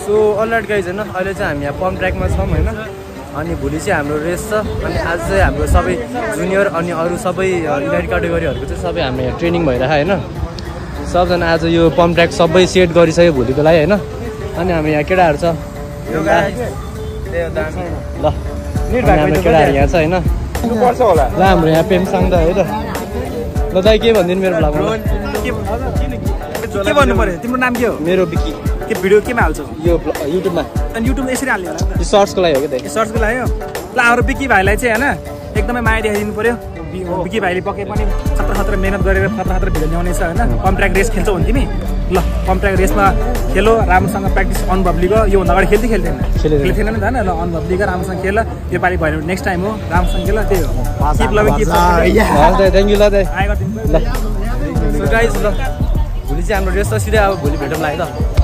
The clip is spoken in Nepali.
सो अलराइट गाइज होइन अहिले चाहिँ हामी यहाँ पम्प ट्र्याकमा छौँ होइन अनि भोलि चाहिँ हाम्रो रेस छ अनि आज चाहिँ हाम्रो सबै जुनियर अनि अरू सबै इलाइट क्याटेगोरीहरूको चाहिँ सबै हाम्रो यहाँ ट्रेनिङ भइरहेको होइन सबजना आज यो पम्प ट्र्याक सबै सेट गरिसक्यो भोलिको लागि होइन अनि हाम्रो यहाँ केटाहरू छ ल हाम्रो केटाहरू यहाँ छ होइन ल हाम्रो यहाँ पेमसाङ त है त ल दाइ के भनिदिनु मेरो ब्लगमा के भन्नु पर्यो तिम्रो नाम के हो मेरो बिकी के भिडियो केमा हाल्छौ यो युट्युबमा अनि युट्युबमा यसरी हाल्ने होला यो सर्ट्सको लागि हो कि दाइ सर्चको लागि हो ल हाम्रो बिकी भाइलाई चाहिँ होइन एकदमै माया देखाइदिनु पर्यो बिकी भाइले पक्कै पनि खतरा मेहनत गरेर खतरा भिडियो ल्याउने छ होइन पम्प ट्र्याक रेस खेल्छौ भने तिमी ल पम्प ट्र्याक रेसमा खेलो राम्रोसँग प्र्याक्टिस अनुभवली गयो योभन्दा अगाडि खेल्थेन नि त होइन ल अनुभवली गयो राम्रोसँग खेल यो पालि भयो नेक्स्ट टाइम हो राम्रोसँग खेल त्यही हो keep loving keep thank you ल दाइ आइ गरिदिनु ल सो गाइज ल भोलि चाहिँ हाम्रो रेस त सिधै अब भोलि भेटौँला है त